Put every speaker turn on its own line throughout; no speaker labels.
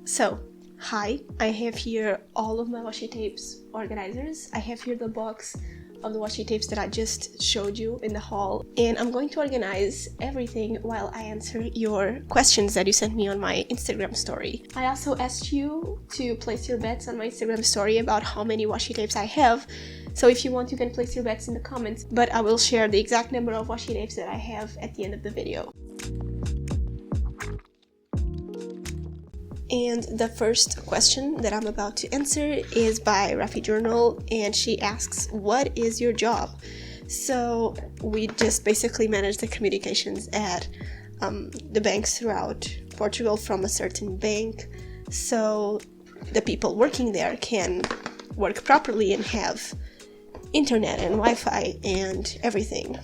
So, hi, I have here all of my washi tapes organizers. I have here the box of the washi tapes that I just showed you in the haul, and I'm going to organize everything while I answer your questions that you sent me on my Instagram story. I also asked you to place your bets on my Instagram story about how many washi tapes I have, so if you want you can place your bets in the comments, but I will share the exact number of washi tapes that I have at the end of the video. And the first question that I'm about to answer is by Rafi Journal, and she asks, what is your job? So we just basically manage the communications at the banks throughout Portugal from a certain bank, so the people working there can work properly and have internet and Wi-Fi and everything.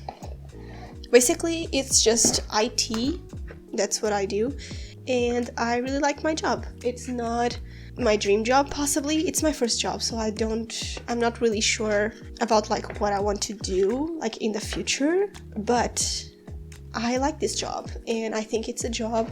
Basically, it's just IT, that's what I do. And I really like my job. It's not my dream job, possibly. It's my first job, so I'm not really sure about like what I want to do like in the future, but I like this job and I think it's a job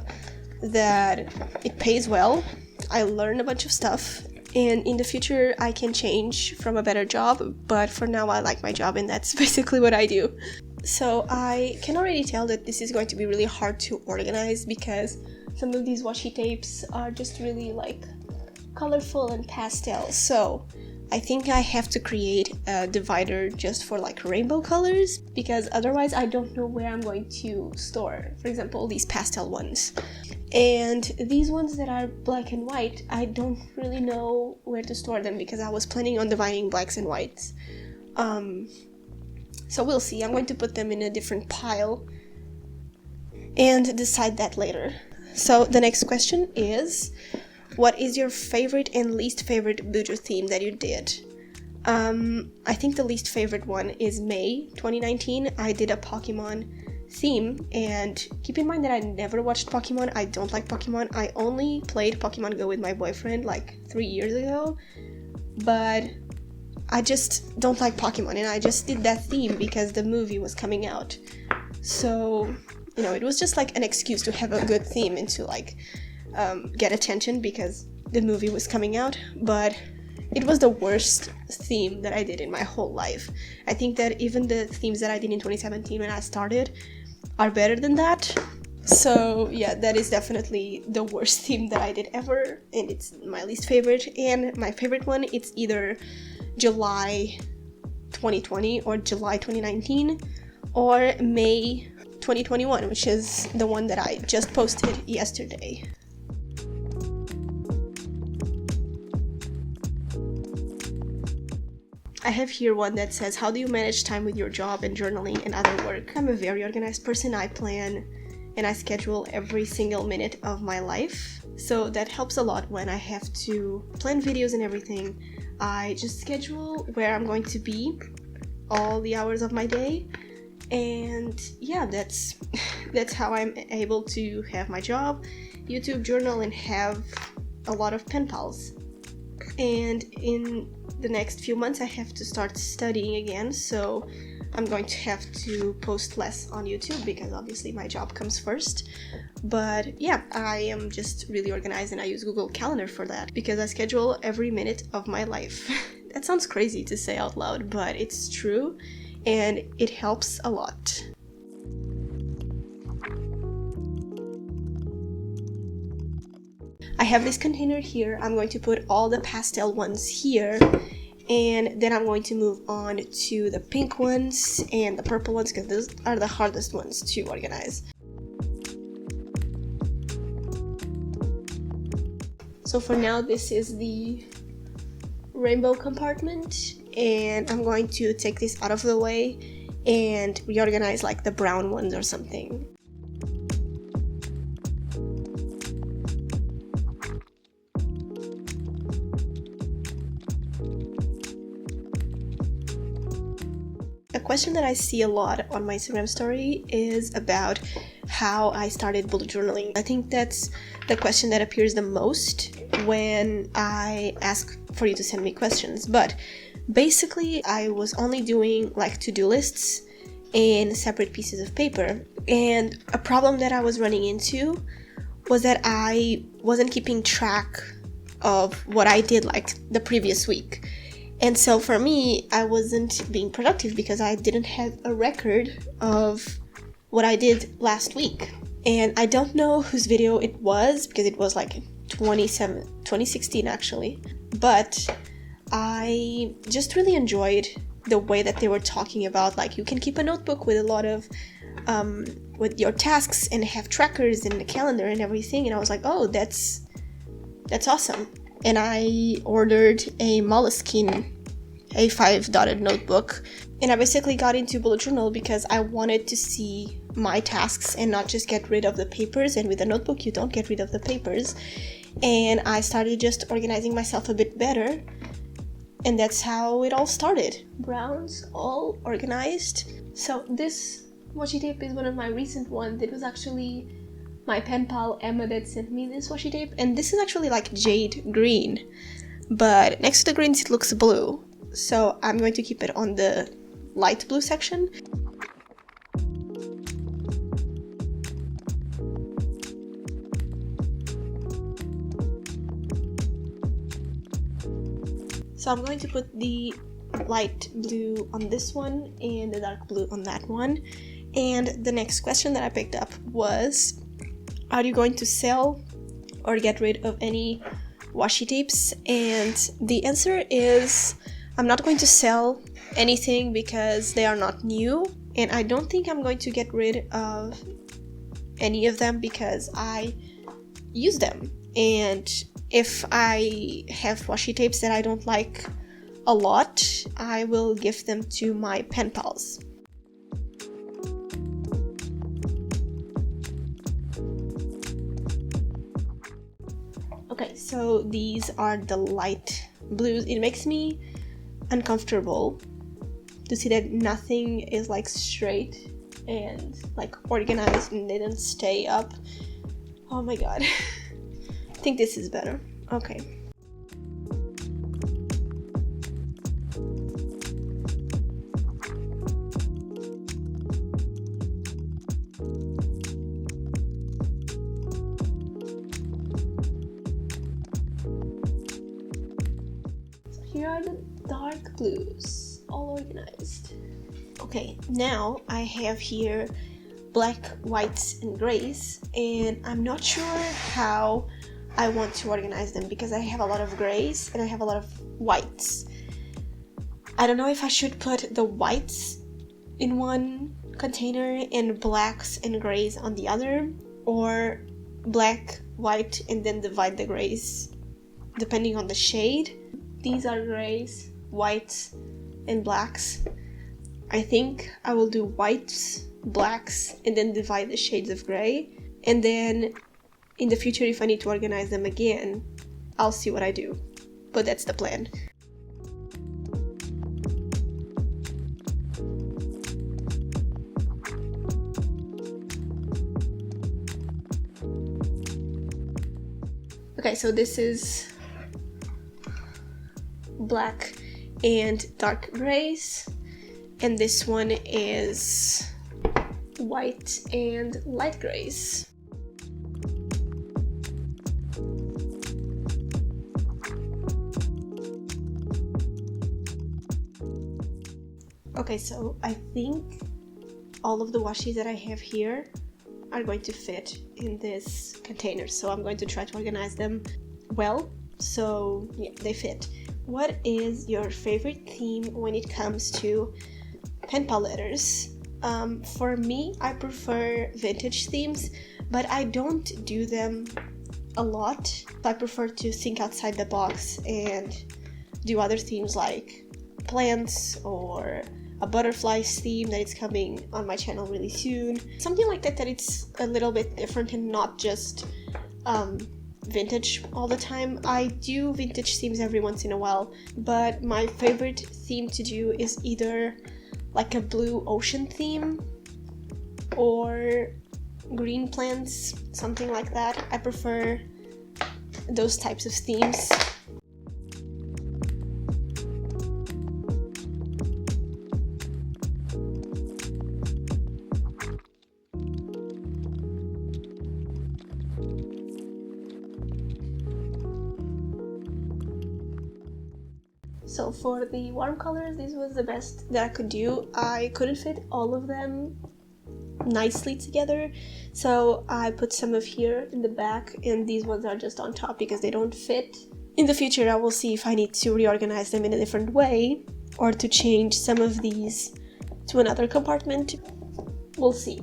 that it pays well. I learn a bunch of stuff, and in the future I can change from a better job, but for now I like my job and that's basically what I do. So I can already tell that this is going to be really hard to organize because some of these washi tapes are just really like colorful and pastel, so I think I have to create a divider just for like rainbow colors, because otherwise I don't know where I'm going to store, for example, these pastel ones. And these ones that are black and white, I don't really know where to store them because I was planning on dividing blacks and whites. So we'll see. I'm going to put them in a different pile and decide that later. So the next question is, what is your favorite and least favorite Buju theme that you did? I think the least favorite one is May 2019. I did a Pokemon theme, and keep in mind that I never watched Pokemon. I don't like Pokemon. I only played Pokemon Go with my boyfriend like 3 years ago, but I just don't like Pokemon, and I just did that theme because the movie was coming out. So, you know, it was just like an excuse to have a good theme and to like get attention because the movie was coming out, but it was the worst theme that I did in my whole life. I think that even the themes that I did in 2017 when I started are better than that. So yeah, that is definitely the worst theme that I did ever, and it's my least favorite. And my favorite one, it's either July 2020 or July 2019 or May 2021, which is the one that I just posted yesterday. . I have here one that says, how do you manage time with your job and journaling and other work? I'm a very organized person. I plan and I schedule every single minute of my life. So that helps a lot when I have to plan videos and everything. I just schedule where I'm going to be all the hours of my day. And yeah, that's how I'm able to have my job, YouTube, journal, and have a lot of pen pals. And in the next few months I have to start studying again, so I'm going to have to post less on YouTube because obviously my job comes first. But yeah, I am just really organized and I use Google Calendar for that because I schedule every minute of my life. That sounds crazy to say out loud, but it's true and it helps a lot. I have this container here. I'm going to put all the pastel ones here, and then I'm going to move on to the pink ones and the purple ones because those are the hardest ones to organize. So for now, this is the rainbow compartment, and I'm going to take this out of the way and reorganize like the brown ones or something. A question that I see a lot on my Instagram story is about how I started bullet journaling. I think that's the question that appears the most when I ask for you to send me questions. But basically, I was only doing like to-do lists in separate pieces of paper. And a problem that I was running into was that I wasn't keeping track of what I did like the previous week. And so for me, I wasn't being productive because I didn't have a record of what I did last week. And I don't know whose video it was because it was like 2016 actually. But I just really enjoyed the way that they were talking about like you can keep a notebook with a lot of with your tasks and have trackers and a calendar and everything. And I was like, oh, that's awesome. And I ordered a Moleskine A5 dotted notebook, and I basically got into bullet journal because I wanted to see my tasks and not just get rid of the papers. And with a notebook you don't get rid of the papers, and I started just organizing myself a bit better, and that's how it all started. Browns all organized. So this washi tape is one of my recent ones. It was actually my pen pal Emma that sent me this washi tape, and this is actually like jade green, but next to the greens it looks blue, so I'm going to keep it on the light blue section. So I'm going to put the light blue on this one and the dark blue on that one. And the next question that I picked up was, are you going to sell or get rid of any washi tapes? And the answer is, I'm not going to sell anything because they are not new, and I don't think I'm going to get rid of any of them because I use them. And if I have washi tapes that I don't like a lot, I will give them to my pen pals. Okay, so these are the light blues. It makes me uncomfortable to see that nothing is like straight and like organized and didn't stay up. Oh my god. I think this is better. Okay. Here are the dark blues, all organized. Okay, now I have here black, whites, and grays, and I'm not sure how I want to organize them because I have a lot of grays and I have a lot of whites. I don't know if I should put the whites in one container and blacks and grays on the other, or black, white, and then divide the grays depending on the shade. These are grays, whites, and blacks. I think I will do whites, blacks, and then divide the shades of gray. And then in the future, if I need to organize them again, I'll see what I do. But that's the plan. Okay, so this is black and dark grays, and this one is white and light grays. Okay, so I think all of the washi that I have here are going to fit in this container, so I'm going to try to organize them well, so yeah, they fit. What is your favorite theme when it comes to pen paletters? For me, I prefer vintage themes, but I don't do them a lot. I prefer to think outside the box and do other themes like plants or a butterflies theme that is coming on my channel really soon. Something like that it's a little bit different and not just vintage all the time. I do vintage themes every once in a while, but my favorite theme to do is either like a blue ocean theme or green plants, something like that. I prefer those types of themes. So for the warm colors, this was the best that I could do. I couldn't fit all of them nicely together, so I put some of here in the back, and these ones are just on top because they don't fit. In the future, I will see if I need to reorganize them in a different way or to change some of these to another compartment. We'll see.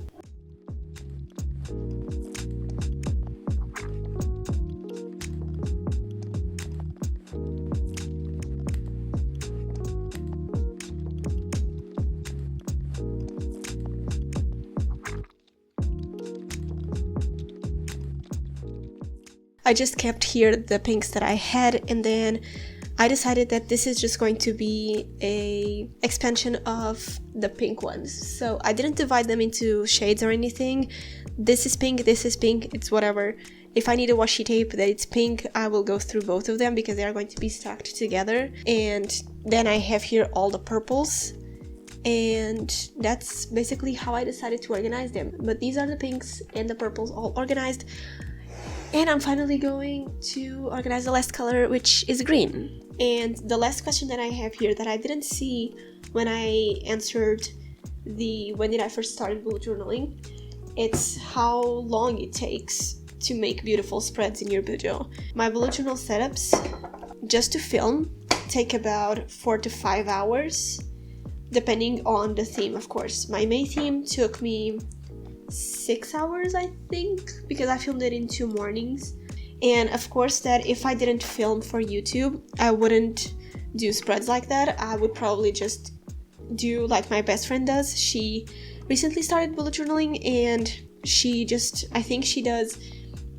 I just kept here the pinks that I had, and then I decided that this is just going to be a expansion of the pink ones. So I didn't divide them into shades or anything. This is pink, it's whatever. If I need a washi tape that it's pink, I will go through both of them because they are going to be stacked together. And then I have here all the purples, and that's basically how I decided to organize them. But these are the pinks and the purples all organized. And I'm finally going to organize the last color, which is green. And the last question that I have here that I didn't see when I answered the when did I first started bullet journaling, it's how long it takes to make beautiful spreads in your bujo. My bullet journal setups, just to film, take about 4 to 5 hours, depending on the theme, of course. My May theme took me 6 hours, I think, because I filmed it in 2 mornings. And of course that if I didn't film for YouTube, I wouldn't do spreads like that. I would probably just do like my best friend does. She recently started bullet journaling, and I think she does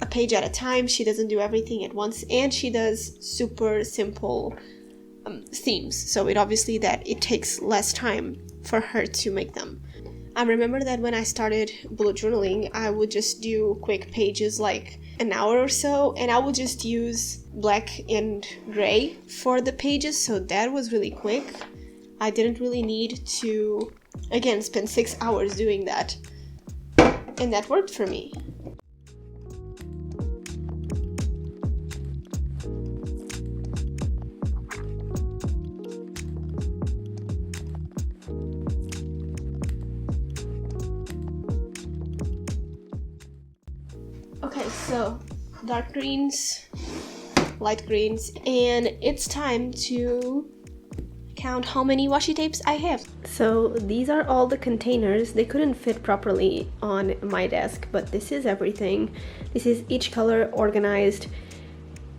a page at a time. She doesn't do everything at once, and she does super simple themes, so it takes less time for her to make them. I remember that when I started bullet journaling, I would just do quick pages like an hour or so, and I would just use black and gray for the pages, so that was really quick. I didn't really need to, again, spend 6 hours doing that, and that worked for me. Okay, so dark greens, light greens, and it's time to count how many washi tapes I have. So these are all the containers. They couldn't fit properly on my desk, but this is everything. This is each color organized,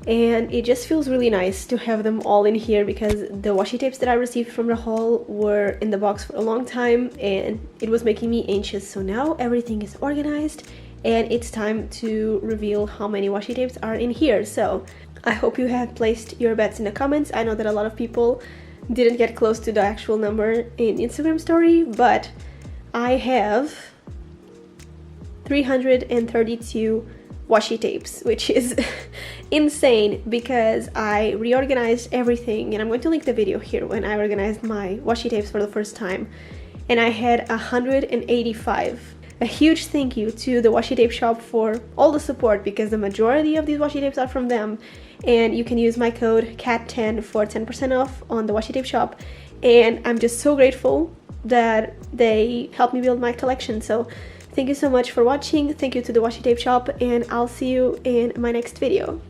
and it just feels really nice to have them all in here because the washi tapes that I received from the haul were in the box for a long time and it was making me anxious. So now everything is organized and it's time to reveal how many washi tapes are in here. So I hope you have placed your bets in the comments. I know that a lot of people didn't get close to the actual number in Instagram story, but I have 332 washi tapes, which is insane because I reorganized everything, and I'm going to link the video here when I organized my washi tapes for the first time, and I had 185. A huge thank you to the Washi Tape Shop for all the support because the majority of these washi tapes are from them, and you can use my code CAT10 for 10% off on the Washi Tape Shop, and I'm just so grateful that they helped me build my collection. So thank you so much for watching. Thank you to the Washi Tape Shop, and I'll see you in my next video.